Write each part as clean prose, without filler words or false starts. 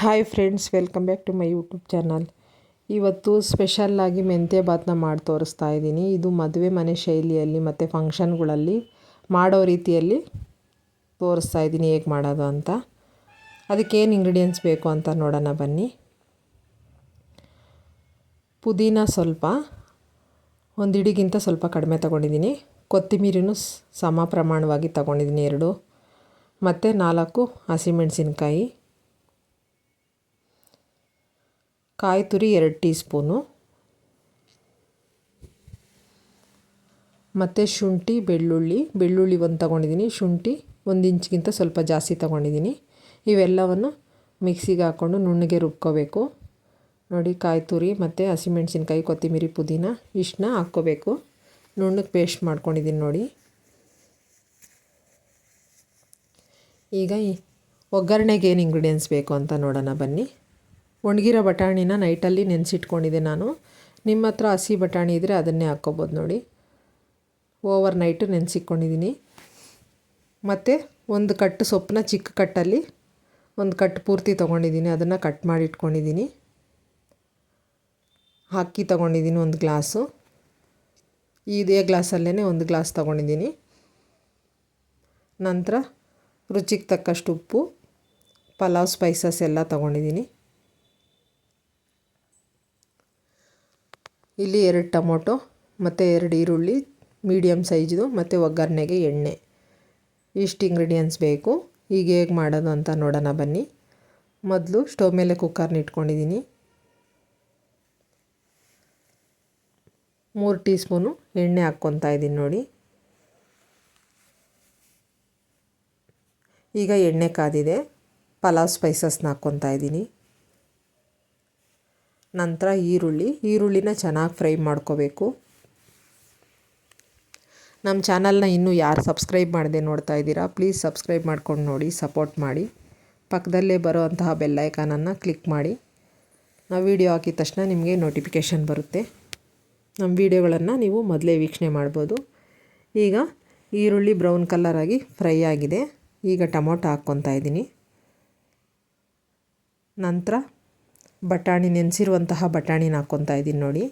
Hi friends, welcome back to my YouTube channel. ಇವತ್ತು ಸ್ಪೆಷಲ್ಲಾಗಿ ಮೆಂತ್ಯ ಬಾತನ್ನ ಮಾಡಿ ತೋರಿಸ್ತಾ ಇದ್ದೀನಿ. ಇದು ಮದುವೆ ಮನೆ ಶೈಲಿಯಲ್ಲಿ ಮತ್ತು ಫಂಕ್ಷನ್ಗಳಲ್ಲಿ ಮಾಡೋ ರೀತಿಯಲ್ಲಿ ತೋರಿಸ್ತಾ ಇದ್ದೀನಿ ಹೇಗೆ ಮಾಡೋದು ಅಂತ. ಅದಕ್ಕೇನು ಇಂಗ್ರೀಡಿಯೆಂಟ್ಸ್ ಬೇಕು ಅಂತ ನೋಡೋಣ ಬನ್ನಿ. ಪುದೀನ ಸ್ವಲ್ಪ ಒಂದು ಹಿಡಿಗಿಂತ ಸ್ವಲ್ಪ ಕಡಿಮೆ ತೊಗೊಂಡಿದ್ದೀನಿ. ಕೊತ್ತಂಬರಿನೂ ಸಮ ಪ್ರಮಾಣವಾಗಿ ತೊಗೊಂಡಿದ್ದೀನಿ 2, ಮತ್ತು 4 ಹಸಿಮೆಣಸಿನ್ಕಾಯಿ, ಕಾಯಿ ತುರಿ 2 ಟೀ ಸ್ಪೂನು, ಮತ್ತು ಶುಂಠಿ ಬೆಳ್ಳುಳ್ಳಿ 1 ತೊಗೊಂಡಿದ್ದೀನಿ. ಶುಂಠಿ 1 ಇಂಚ್ಗಿಂತ ಸ್ವಲ್ಪ ಜಾಸ್ತಿ ತೊಗೊಂಡಿದ್ದೀನಿ. ಇವೆಲ್ಲವನ್ನು ಮಿಕ್ಸಿಗೆ ಹಾಕ್ಕೊಂಡು ನುಣ್ಣಗೆ ರುಬ್ಕೋಬೇಕು. ನೋಡಿ, ಕಾಯಿ ತುರಿ ಮತ್ತು ಹಸಿಮೆಣಸಿನ್ಕಾಯಿ, ಕೊತ್ತಂಬರಿ, ಪುದೀನ ಇಷ್ಟನ್ನ ಹಾಕ್ಕೋಬೇಕು. ನುಣ್ಣಗೆ ಪೇಸ್ಟ್ ಮಾಡ್ಕೊಂಡಿದ್ದೀನಿ ನೋಡಿ. ಈಗ ಒಗ್ಗರಣೆಗೆ ಏನು ಇಂಗ್ರೀಡಿಯೆಂಟ್ಸ್ ಬೇಕು ಅಂತ ನೋಡೋಣ ಬನ್ನಿ. ಒಣಗಿರೋ ಬಟಾಣಿನ ನೈಟಲ್ಲಿ ನೆನೆಸಿಟ್ಕೊಂಡಿದ್ದೆ ನಾನು. ನಿಮ್ಮ ಹತ್ರ ಹಸಿ ಬಟಾಣಿ ಇದ್ದರೆ ಅದನ್ನೇ ಹಾಕ್ಕೋಬೋದು ನೋಡಿ. ಓವರ್ ನೈಟು ನೆನೆಸಿಟ್ಕೊಂಡಿದ್ದೀನಿ. ಮತ್ತು 1 ಕಟ್ಟು ಸೊಪ್ಪನ್ನ ಚಿಕ್ಕ ಕಟ್ಟಲ್ಲಿ 1 ಕಟ್ಟು ಪೂರ್ತಿ ತೊಗೊಂಡಿದ್ದೀನಿ. ಅದನ್ನು ಕಟ್ ಮಾಡಿ ಇಟ್ಕೊಂಡಿದ್ದೀನಿ. ಅಕ್ಕಿ ತೊಗೊಂಡಿದ್ದೀನಿ 1 ಗ್ಲಾಸು. ಇದೇ ಗ್ಲಾಸಲ್ಲೇ 1 ಗ್ಲಾಸ್ ತೊಗೊಂಡಿದ್ದೀನಿ. ನಂತರ ರುಚಿಗೆ ತಕ್ಕಷ್ಟು ಉಪ್ಪು, ಪಲಾವ್ ಸ್ಪೈಸಸ್ ಎಲ್ಲ ತೊಗೊಂಡಿದ್ದೀನಿ. ಇಲ್ಲಿ 2 ಟೊಮೊಟೊ ಮತ್ತು 2 ಈರುಳ್ಳಿ ಮೀಡಿಯಮ್ ಸೈಜ್ದು, ಮತ್ತು ಒಗ್ಗರಣೆಗೆ ಎಣ್ಣೆ. ಇಷ್ಟು ಇಂಗ್ರೀಡಿಯೆಂಟ್ಸ್ ಬೇಕು. ಈಗ ಹೇಗೆ ಮಾಡೋದು ಅಂತ ನೋಡೋಣ ಬನ್ನಿ. ಮೊದಲು ಸ್ಟವ್ ಮೇಲೆ ಕುಕ್ಕರ್ನ ಇಟ್ಕೊಂಡಿದ್ದೀನಿ. 3 ಟೀ ಸ್ಪೂನು ಎಣ್ಣೆ ಹಾಕ್ಕೊತಾ ಇದ್ದೀನಿ ನೋಡಿ. ಈಗ ಎಣ್ಣೆ ಕಾದಿದೆ. ಪಲಾವ್ ಸ್ಪೈಸಸ್ನ ಹಾಕ್ಕೊತಾ ಇದ್ದೀನಿ. ನಂತರ ಈರುಳ್ಳಿನ ಚೆನ್ನಾಗಿ ಫ್ರೈ ಮಾಡ್ಕೋಬೇಕು. ನಮ್ಮ ಚಾನಲ್ನ ಇನ್ನೂ ಯಾರು ಸಬ್ಸ್ಕ್ರೈಬ್ ಮಾಡದೆ ನೋಡ್ತಾ ಇದ್ದೀರಾ, ಪ್ಲೀಸ್ ಸಬ್ಸ್ಕ್ರೈಬ್ ಮಾಡ್ಕೊಂಡು ನೋಡಿ, ಸಪೋರ್ಟ್ ಮಾಡಿ. ಪಕ್ಕದಲ್ಲೇ ಬರೋವಂತಹ ಬೆಲ್ ಐಕಾನನ್ನು ಕ್ಲಿಕ್ ಮಾಡಿ. ನಾವು ವಿಡಿಯೋ ಹಾಕಿದ ತಕ್ಷಣ ನಿಮಗೆ ನೋಟಿಫಿಕೇಷನ್ ಬರುತ್ತೆ. ನಮ್ಮ ವಿಡಿಯೋಗಳನ್ನು ನೀವು ಮೊದಲೇ ವೀಕ್ಷಣೆ ಮಾಡ್ಬೋದು. ಈಗ ಈರುಳ್ಳಿ ಬ್ರೌನ್ ಕಲರ್ ಆಗಿ ಫ್ರೈ ಆಗಿದೆ. ಈಗ ಟೊಮೊಟೊ ಹಾಕ್ಕೊತಾ ಇದ್ದೀನಿ. ನಂತರ ನೆನೆಸಿರುವಂತಹ ಬಟಾಣಿನ ಹಾಕ್ಕೊತಾ ಇದ್ದೀನಿ ನೋಡಿ.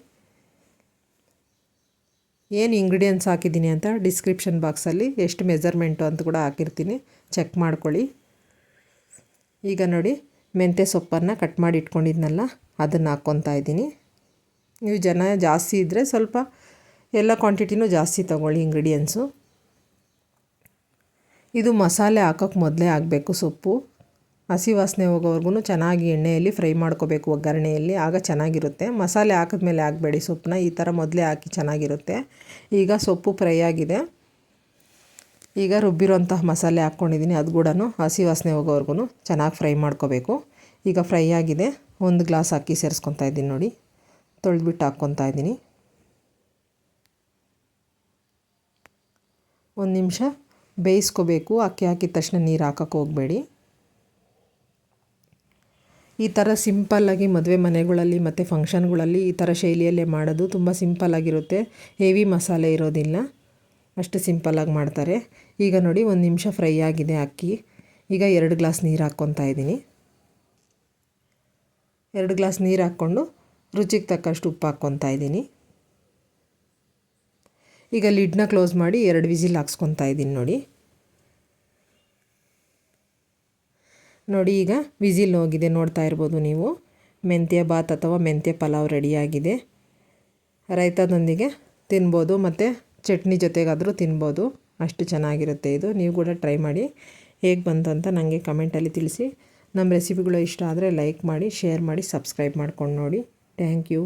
ಏನು ಇಂಗ್ರೀಡಿಯೆಂಟ್ಸ್ ಹಾಕಿದ್ದೀನಿ ಅಂತ ಡಿಸ್ಕ್ರಿಪ್ಷನ್ ಬಾಕ್ಸಲ್ಲಿ ಎಷ್ಟು ಮೆಜರ್ಮೆಂಟು ಅಂತ ಕೂಡ ಹಾಕಿರ್ತೀನಿ, ಚೆಕ್ ಮಾಡ್ಕೊಳ್ಳಿ. ಈಗ ನೋಡಿ, ಮೆಂತ್ಯ ಸೊಪ್ಪನ್ನು ಕಟ್ ಮಾಡಿ ಇಟ್ಕೊಂಡಿದ್ನಲ್ಲ ಅದನ್ನು ಹಾಕ್ಕೊತಾ ಇದ್ದೀನಿ. ನೀವು ಜನ ಜಾಸ್ತಿ ಇದ್ದರೆ ಸ್ವಲ್ಪ ಎಲ್ಲ ಕ್ವಾಂಟಿಟಿನೂ ಜಾಸ್ತಿ ತೊಗೊಳ್ಳಿ ಇಂಗ್ರೀಡಿಯೆಂಟ್ಸು. ಇದು ಮಸಾಲೆ ಹಾಕೋಕ್ಕೆ ಮೊದಲೇ ಆಗಬೇಕು. ಸೊಪ್ಪು ಹಸಿ ವಾಸನೆ ಹೋಗೋವರೆಗೂ ಚೆನ್ನಾಗಿ ಎಣ್ಣೆಯಲ್ಲಿ ಫ್ರೈ ಮಾಡ್ಕೋಬೇಕು ಒಗ್ಗರಣೆಯಲ್ಲಿ, ಆಗ ಚೆನ್ನಾಗಿರುತ್ತೆ. ಮಸಾಲೆ ಹಾಕಿದ್ಮೇಲೆ ಹಾಕಬೇಡಿ ಸೊಪ್ಪನ್ನ, ಈ ಥರ ಮೊದಲೇ ಹಾಕಿ ಚೆನ್ನಾಗಿರುತ್ತೆ. ಈಗ ಸೊಪ್ಪು ಫ್ರೈ ಆಗಿದೆ. ಈಗ ರುಬ್ಬಿರೋಂತಹ ಮಸಾಲೆ ಹಾಕ್ಕೊಂಡಿದ್ದೀನಿ. ಅದು ಕೂಡ ಹಸಿ ವಾಸನೆ ಹೋಗೋವರೆಗೂ ಚೆನ್ನಾಗಿ ಫ್ರೈ ಮಾಡ್ಕೋಬೇಕು. ಈಗ ಫ್ರೈ ಆಗಿದೆ. 1 ಗ್ಲಾಸ್ ಅಕ್ಕಿ ಸೇರಿಸ್ಕೊತಾ ಇದ್ದೀನಿ ನೋಡಿ. ತೊಳೆದ್ಬಿಟ್ಟು ಹಾಕ್ಕೊತಾ ಇದ್ದೀನಿ. 1 ನಿಮಿಷ ಬೇಯಿಸ್ಕೋಬೇಕು. ಅಕ್ಕಿ ಹಾಕಿದ ತಕ್ಷಣ ನೀರು ಹಾಕೋಕ್ಕೆ ಹೋಗಬೇಡಿ. ಈ ಥರ ಸಿಂಪಲ್ಲಾಗಿ ಮದುವೆ ಮನೆಗಳಲ್ಲಿ ಮತ್ತು ಫಂಕ್ಷನ್ಗಳಲ್ಲಿ ಈ ಥರ ಶೈಲಿಯಲ್ಲೇ ಮಾಡೋದು ತುಂಬ ಸಿಂಪಲ್ಲಾಗಿರುತ್ತೆ. ಹೆವಿ ಮಸಾಲೆ ಇರೋದಿಲ್ಲ, ಅಷ್ಟು ಸಿಂಪಲ್ಲಾಗಿ ಮಾಡ್ತಾರೆ. ಈಗ ನೋಡಿ, 1 ನಿಮಿಷ ಫ್ರೈ ಆಗಿದೆ ಅಕ್ಕಿ. ಈಗ 2 ಗ್ಲಾಸ್ ನೀರು ಹಾಕ್ಕೊತಾ ಇದ್ದೀನಿ. 2 ಗ್ಲಾಸ್ ನೀರು ಹಾಕ್ಕೊಂಡು ರುಚಿಗೆ ತಕ್ಕಷ್ಟು ಉಪ್ಪು ಹಾಕ್ಕೊತಾ ಇದ್ದೀನಿ. ಈಗ ಲಿಡ್ನ ಕ್ಲೋಸ್ ಮಾಡಿ 2 ವಿಸಿಲ್ ಹಾಕ್ಸ್ಕೊತಾ ಇದ್ದೀನಿ ನೋಡಿ. ಈಗ ವಿಸಿಲ್ ಹೋಗಿದೆ, ನೋಡ್ತಾ ಇರ್ಬೋದು ನೀವು. ಮೆಂತ್ಯ ಬಾತ್ ಅಥವಾ ಮೆಂತ್ಯ ಪಲಾವ್ ರೆಡಿಯಾಗಿದೆ. ರೈತದೊಂದಿಗೆ ತಿನ್ಬೋದು, ಮತ್ತು ಚಟ್ನಿ ಜೊತೆಗಾದರೂ ತಿನ್ಬೋದು. ಅಷ್ಟು ಚೆನ್ನಾಗಿರುತ್ತೆ ಇದು. ನೀವು ಕೂಡ ಟ್ರೈ ಮಾಡಿ. ಹೇಗೆ ಬಂತು ಅಂತ ನನಗೆ ಕಮೆಂಟಲ್ಲಿ ತಿಳಿಸಿ. ನಮ್ಮ ರೆಸಿಪಿಗಳು ಇಷ್ಟ ಆದರೆ ಲೈಕ್ ಮಾಡಿ, ಶೇರ್ ಮಾಡಿ, ಸಬ್ಸ್ಕ್ರೈಬ್ ಮಾಡ್ಕೊಂಡು ನೋಡಿ. Thank you.